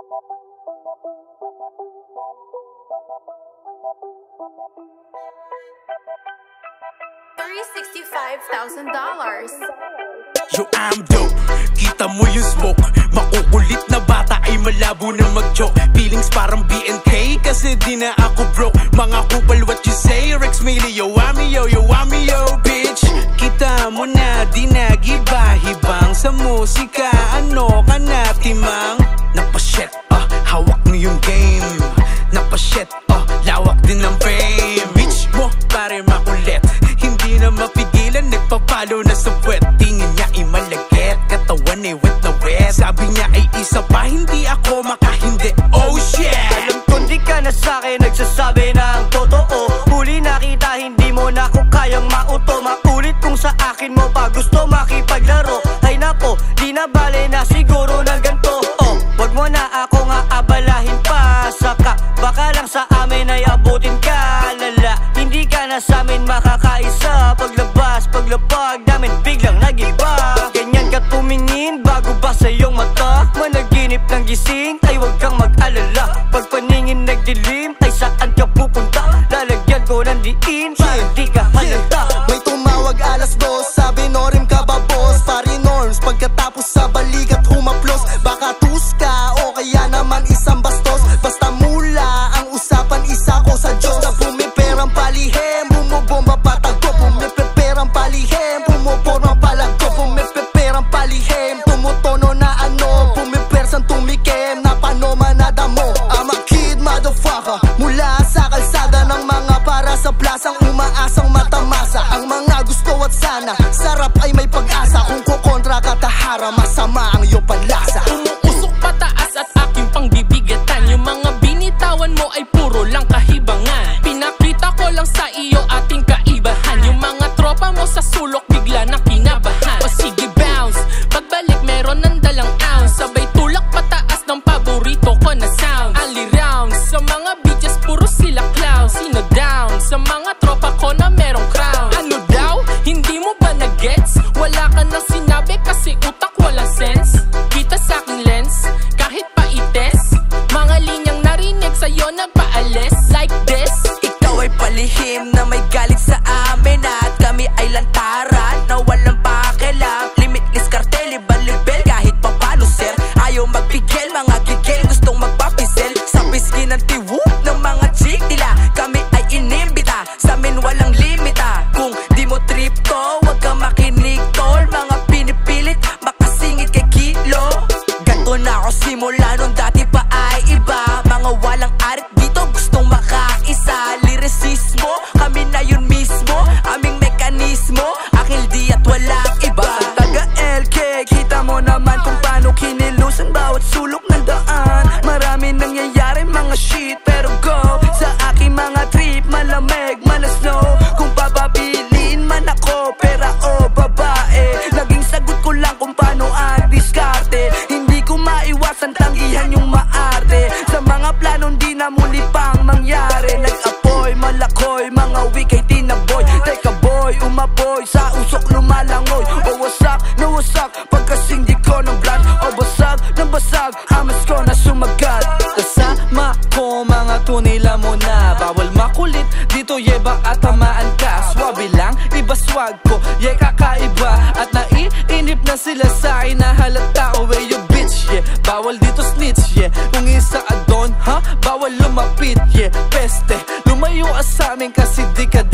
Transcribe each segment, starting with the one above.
$365,000. Yo, I'm dope, kita mo yung smoke. Makukulit na bata ay malabo na mag-joke. Feelings parang BNK kasi di na ako broke. Mga kupal what you say, Rex Millie. Yo, wami yo, bitch. Kita mo na di nagiba-hibang sa musika. Ano ka na timang? Napashit, hawak mo yung game. Napashit, lawak din ng fame. Bitch mo pare makulit, hindi na mapigilan, nagpapalo na sa puwet. Tingin niya ay malagit, katawan ay wet na wet. Sabi niya ay isa pa, hindi ako makahindi. Oh shit! Alam ko di ka na sa'kin nagsasabi ng totoo. Huli nakita, hindi mo na ako kayang mauto. Maulit kung sa akin mo pa gusto makipaglaro. Ay nako, di na bale na siguro ng ganto. Wag mo na ako nga abalahin pa. Saka baka lang sa amin ay abutin ka. Lala, hindi ka na sa amin makakaisa. Paglabas, paglapag namin biglang nagiba. Ganyan ka tumingin bago ba sa iyong mata? Managinip ng gising ay wag kang mag-alala. Pag paningin nagdilim ay saan ka pupunta? Lalagyan ko ng diin para di ka halata. May tumawag alas 2, sabi Norim ka ba boss? Pari Norms, pagkatapos sa balikat humaplos. Baka tus ka o kaya naman isang bastos. Basta mula ang usapan, isa ko sa Diyos. Na pumiperang palihim, bumubomba patagko. Pumiperang palihim, bumuporang palagko. Pumiperang palihim, tumutono na ano. Pumipersang tumikim, napano manada mo. I'm a kid motherfucker, mula sa kalsada ng mga para sa plasang umaasang matamasa. Ang mga gusto at sana, sarap ay may pag-asa. Kung kukontra ka tahara, masama ang iyong panlasa. Umuusok pataas at aking pangbibigatan. Yung mga binitawan mo ay puro lang kahibangan. Pinakita ko lang sa iyo ating kaibahan. Yung mga tropa mo sa sulok bigla na kinabahan. O sige bounce, pagbalik meron ng dalang ounce. Sabay tulak pataas ng paborito ko na sound. Ali rounds, sa mga bitches puro sila clowns. Sino down, sa mga tropa ko na merong crown. Ano daw, hindi mo ba na-gets? Wala ka nang sinabi kasi utak walang sense. Kita sa aking lens, kahit pa ites. Mga linyang narinig sa'yo nagpaalis. Like this, ikaw ay palihim na may galit sa amin. At kami ay lantaran na walang pakialam. Limitless kartel, ibalibel kahit pa paano sir. Ayaw magpigil, mga gigil gustong magpapisel. Sa pisngi ng tiwuk ng mga chick nila, kami ay inimbita, sa amin walang limita. Kung di mo trip to, wag kang makinig tol. Mga pinipilit, makasingit kay Kilo. Ganto na ako simula nung dati pa ay iba. Mga walang arit dito gustong makaisa. Lirisismo, kami na yun mismo. Aming mekanismo, akil di at walang iba. Taga LK, kita mo naman kung paano kinilusan bawat sulok ng daan. Marami nangyayari mga shit, pero go sa aking mga trip, malamig, snow. Kung papapiliin man ako, pera o babae, naging sagot ko lang kung paano ang diskarte. Hindi ko maiwasan tanggihan yung maarte. Sa mga planong di na muli pang mangyari. Nag-apoy, malakoy, mga week ay tinaboy. Teka boy, umapoy, sa usok lumalangoy. O wasak na wasak, pagkasing di ko ng blood. O basag na basag, amas ko na sumagat. Kasama ko mga tunila mo na. Bawal makulit, dito yeba at tamaan ka. Swabe lang, iba swag ko, yeah kakaiba. At naiinip na sila sa akin na halata. Oh hey you bitch, yeah, bawal dito snitch, yeah. Kung isa adon, ha, bawal lumapit, yeah. Peste, lumayo sa amin kasi di ka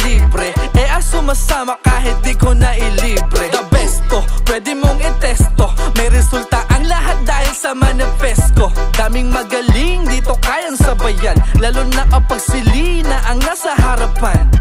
libre. Sumasama kahit di ko na ilibre. The best to, pwede mong itesto. May resulta ang lahat dahil sa manifest ko. Daming magaling dito kayang sabayan, lalo na kapag sili na ang nasa harapan.